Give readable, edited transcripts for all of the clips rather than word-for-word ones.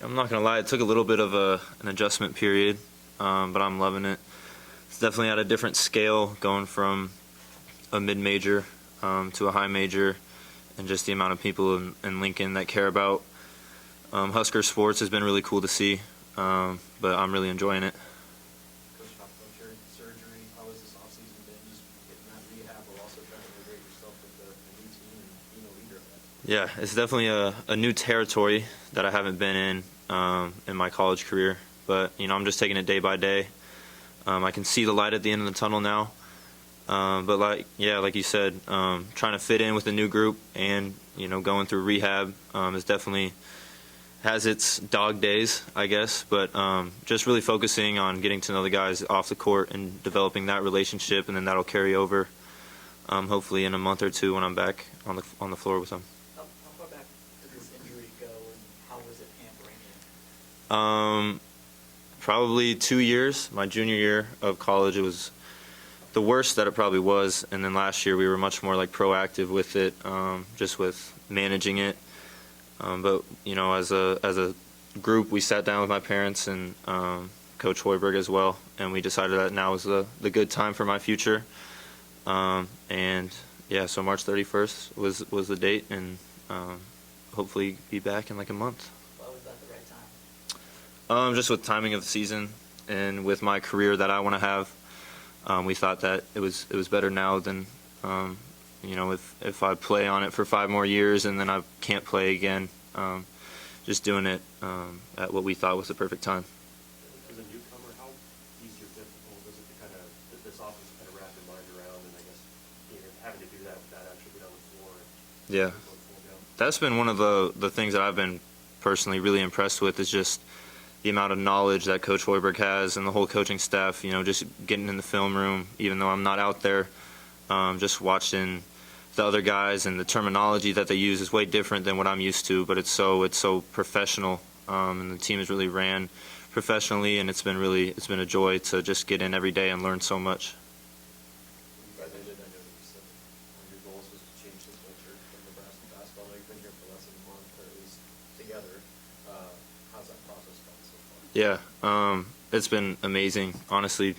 I'm not gonna lie, it took a little bit of an adjustment period, but I'm loving it. It's definitely at a different scale, going from a mid-major to a high major, and just the amount of people in Lincoln that care about Husker sports has been really cool to see, but I'm really enjoying it. Coach, talk about your surgery. How has this offseason been? Just getting that rehab, but also trying to integrate yourself with the new team and being a leader of that. Yeah, it's definitely a new territory that I haven't been in my college career, but I'm just taking it day by day. I can see the light at the end of the tunnel now, but like you said, trying to fit in with a new group and going through rehab is definitely has its dog days, I guess, but just really focusing on getting to know the guys off the court and developing that relationship, and then that'll carry over hopefully in a month or two when I'm back on the floor with them. How far back did this injury go, and how was it hampering you? Probably 2 years. My junior year of college, it was the worst that it probably was, and then last year we were much more like proactive with it, just with managing it. But as a group, we sat down with my parents and Coach Hoiberg as well, and we decided that now was the good time for my future. And yeah, so March 31st was the date, and hopefully be back in like a month. Why was that the right time? Just with timing of the season and with my career that I want to have, we thought that it was better now than if I play on it for 5 more years and then I can't play again. Just doing it at what we thought was the perfect time. As a newcomer, how easy or difficult is it to kind of this offense kind of wrap your mind around, and I guess having to do that without actually being on the floor? Yeah, that's been one of the things that I've been personally really impressed with, is just the amount of knowledge that Coach Hoiberg has and the whole coaching staff. Just getting in the film room, even though I'm not out there, just watching the other guys, and the terminology that they use is way different than what I'm used to, but it's so professional, and the team has really ran professionally, and it's been a joy to just get in every day and learn so much. I know that you said one of your goals was to change the culture of Nebraska basketball. I know you've been here for less than a month, or at least together. How's that process gone so far? Yeah, it's been amazing, honestly.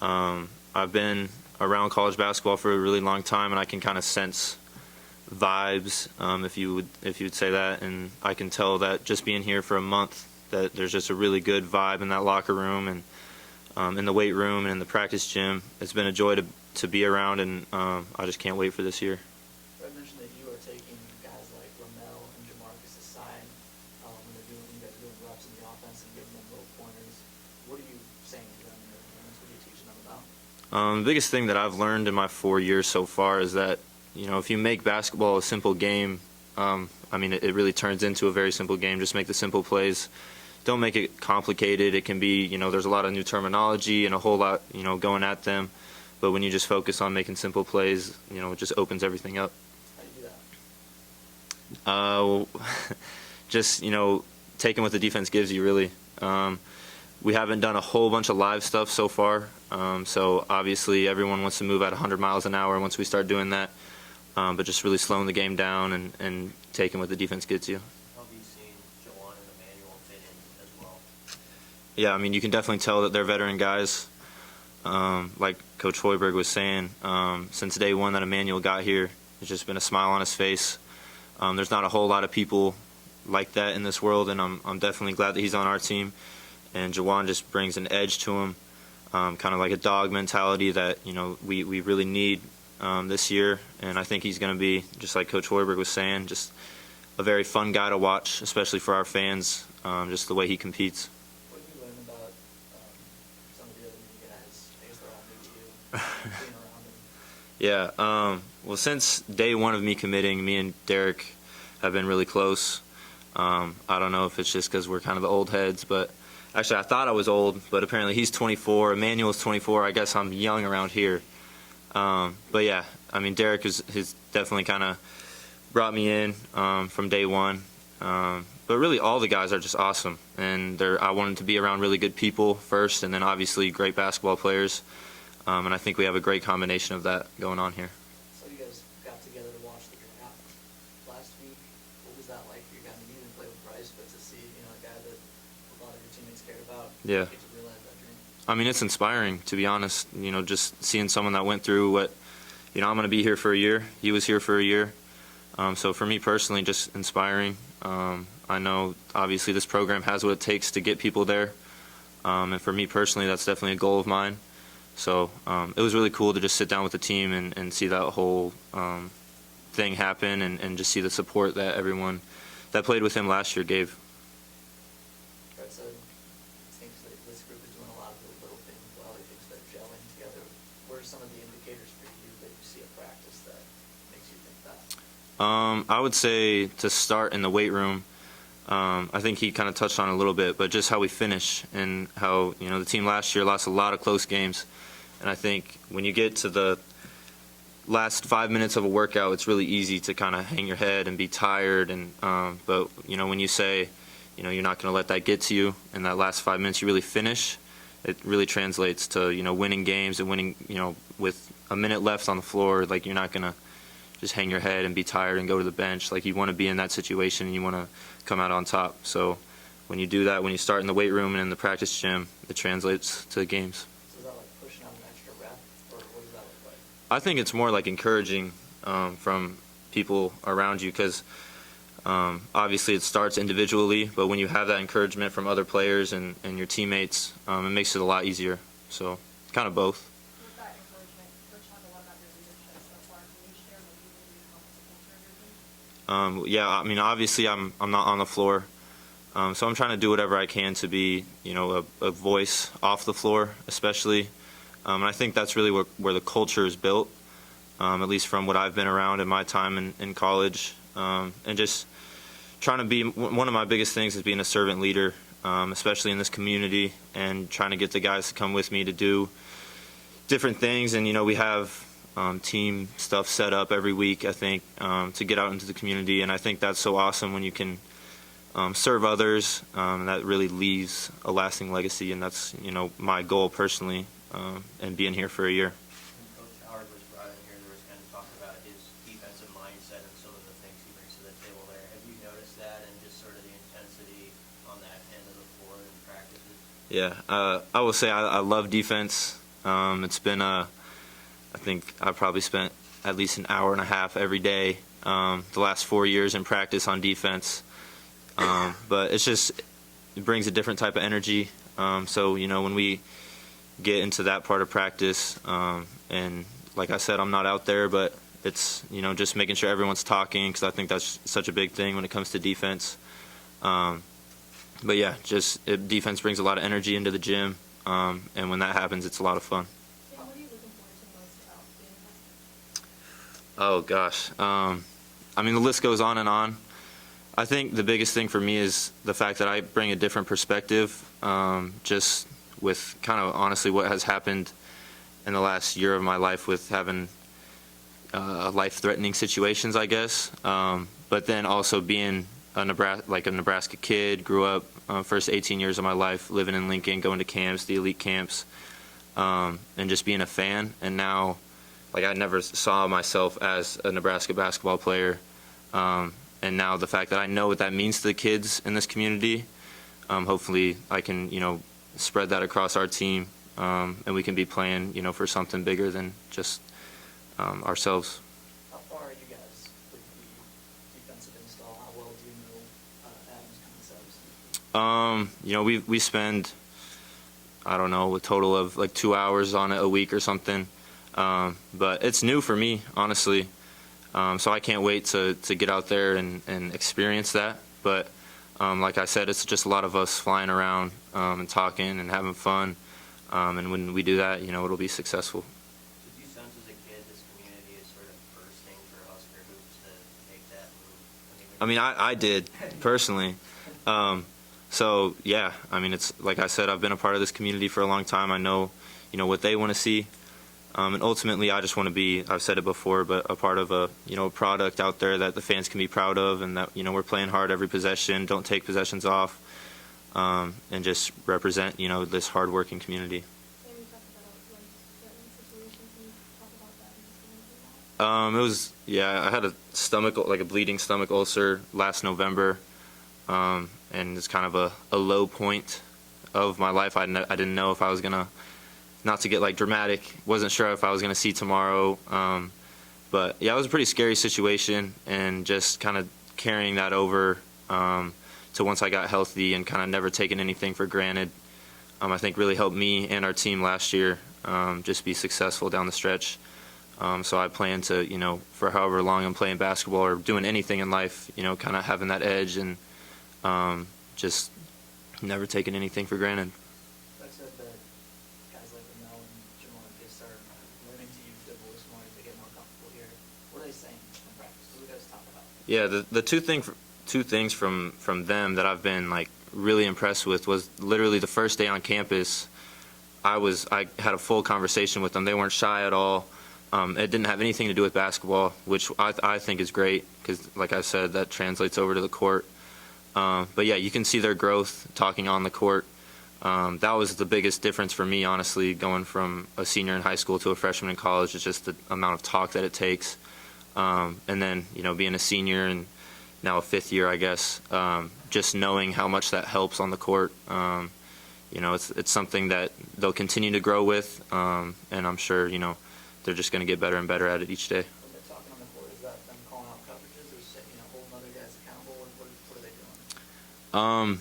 I've been around college basketball for a really long time, and I can kind of sense vibes, if you would say that, and I can tell that just being here for a month that there's just a really good vibe in that locker room, and in the weight room and in the practice gym. It's been a joy to be around, and I just can't wait for this year. I mentioned that you are taking guys like Ramel and Jamarcus aside when you guys are doing reps in the offense and giving them little pointers. What are you saying to them in their moments? What are you teaching them about? The biggest thing that I've learned in my 4 years so far is that if you make basketball a simple game, it really turns into a very simple game. Just make the simple plays. Don't make it complicated. It can be, there's a lot of new terminology and a whole lot, going at them. But when you just focus on making simple plays, it just opens everything up. How do you do that? Just, taking what the defense gives you, really. We haven't done a whole bunch of live stuff so far. So obviously everyone wants to move at 100 miles an hour once we start doing that. But just really slowing the game down and taking what the defense gets you. How have you seen Jawan and Emmanuel fit in as well? Yeah, you can definitely tell that they're veteran guys. Like Coach Hoiberg was saying, since day one that Emmanuel got here, there's just been a smile on his face. There's not a whole lot of people like that in this world, and I'm definitely glad that he's on our team. And Jawan just brings an edge to him, kind of like a dog mentality that we really need this year. And I think he's going to be, just like Coach Hoiberg was saying, just a very fun guy to watch, especially for our fans, just the way he competes. What did you learn about some of the other new guys? I guess they're all new to you, being around them. Yeah, well, since day one of me committing, me and Derek have been really close. I don't know if it's just because we're kind of the old heads, but actually I thought I was old, but apparently he's 24, Emmanuel's 24, I guess I'm young around here. But yeah, Derek has definitely kind of brought me in from day one. But really all the guys are just awesome, and I wanted to be around really good people first, and then obviously great basketball players. And I think we have a great combination of that going on here. So you guys got together to watch the draft last week. What was that like for you guys? I mean, you didn't play with Bryce, but to see, a guy that a lot of your teammates cared about, Yeah. get to realize that dream. I mean, it's inspiring, to be honest. Just seeing someone that went through what, I'm going to be here for a year. He was here for a year. So for me personally, just inspiring. I know, obviously, this program has what it takes to get people there. And for me personally, that's definitely a goal of mine. So it was really cool to just sit down with the team and see that whole thing happen and just see the support that everyone that played with him last year gave. Brett said it seems that this group is doing a lot of the little things well. He thinks they're gelling together. What are some of the indicators for you that you see at practice that makes you think that? I would say to start in the weight room. I think he kind of touched on it a little bit, but just how we finish and how, the team last year lost a lot of close games. And I think when you get to the last 5 minutes of a workout, it's really easy to kind of hang your head and be tired. And but, when you say, you're not going to let that get to you, and that last 5 minutes you really finish, it really translates to, winning games and winning, with a minute left on the floor. Like, you're not going to just hang your head and be tired and go to the bench. Like, you want to be in that situation and you want to come out on top. So when you do that, when you start in the weight room and in the practice gym, it translates to games. So is that like pushing out an extra rep, or what does that look like? I think it's more like encouraging from people around you, because obviously it starts individually, but when you have that encouragement from other players and your teammates, it makes it a lot easier. So kind of both. With that encouragement, Coach, talk a lot about your leadership so far. Can you share what you believe helps the culture of your team? Yeah, I mean, obviously I'm not on the floor, so I'm trying to do whatever I can to be, a voice off the floor, especially. And I think that's really where the culture is built, at least from what I've been around in my time in college. And just trying to be, one of my biggest things is being a servant leader, especially in this community, and trying to get the guys to come with me to do different things. And, we have team stuff set up every week, I think, to get out into the community. And I think that's so awesome when you can serve others, and that really leaves a lasting legacy. And that's, my goal personally, and being here for a year. When Coach Howard was brought in here, there was kind of talk about his defensive mindset and some of the things he brings to the table there. Have you noticed that, and just sort of the intensity on that end of the floor in practices? Yeah, I will say I love defense. It's been I think I've probably spent at least an hour and a half every day the last 4 years in practice on defense. But it brings a different type of energy. So, when we get into that part of practice, and like I said, I'm not out there, but it's, just making sure everyone's talking, because I think that's such a big thing when it comes to defense. But yeah, defense brings a lot of energy into the gym, and when that happens, it's a lot of fun. Sam, what are you looking forward to most about being a Husker? Oh gosh, I mean, the list goes on and on. I think the biggest thing for me is the fact that I bring a different perspective, just with kind of honestly what has happened in the last year of my life with having life-threatening situations, I guess. But then also being a Nebraska kid, grew up first 18 years of my life living in Lincoln, going to camps, the elite camps, and just being a fan. And now, I never saw myself as a Nebraska basketball player. And now the fact that I know what that means to the kids in this community, hopefully I can, spread that across our team, and we can be playing, for something bigger than just ourselves. How far are you guys with the defensive install? How well do you know Adam's concepts? We spend, I don't know, a total of 2 hours on it a week or something. But it's new for me, honestly. So I can't wait to get out there and experience that. But like I said, it's just a lot of us flying around and talking and having fun. And when we do that, it'll be successful. Did you sense as a kid this community is sort of bursting for Husker hoops to make that move? I mean, I did, personally. So, yeah, I mean, it's like I said, I've been a part of this community for a long time. I know, what they want to see. And ultimately, I just want to be, I've said it before, but a part of a product out there that the fans can be proud of, and that, we're playing hard every possession, don't take possessions off, and just represent, this hardworking community. Sam, you talked about life-threatening situations. Can you talk about that and just I had a bleeding stomach ulcer last November, and it's kind of a low point of my life. I didn't know if I was gonna, not to get like dramatic, wasn't sure if I was gonna see tomorrow. But yeah, it was a pretty scary situation, and just kind of carrying that over to once I got healthy and kind of never taking anything for granted, I think really helped me and our team last year just be successful down the stretch. So I plan to, for however long I'm playing basketball or doing anything in life, kind of having that edge and just never taking anything for granted. I said that guys like Ramel and Jamarcus are learning to use their voice more as they get more comfortable here. What are they saying in practice? What do you guys talk about? Yeah, the two things from them that I've been like really impressed with was literally the first day on campus. I had a full conversation with them. They weren't shy at all. It didn't have anything to do with basketball, which I think is great because, like I said, that translates over to the court. But yeah, you can see their growth talking on the court. That was the biggest difference for me, honestly, going from a senior in high school to a freshman in college. It's just the amount of talk that it takes. And then, being a senior and now a fifth year, I guess, just knowing how much that helps on the court. It's something that they'll continue to grow with, and I'm sure, they're just going to get better and better at it each day. When they're talking on the court, is that them calling out coverages or holding other guys accountable? What are they doing?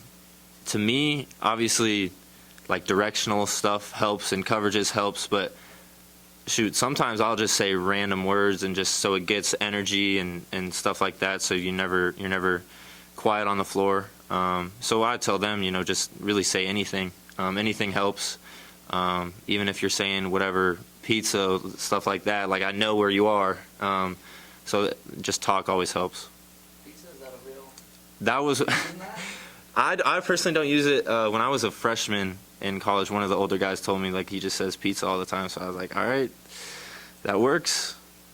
To me, obviously, like directional stuff helps and coverages helps, but shoot, sometimes I'll just say random words and just so it gets energy and stuff like that, so you're never quiet on the floor. So I tell them, just really say anything. Anything helps. Even if you're saying whatever, pizza, stuff like that, like I know where you are. So just talk always helps. Pizza, is that a real? That was, I personally don't use it. When I was a freshman in college, one of the older guys told me like he just says pizza all the time. So I was like, all right, that works.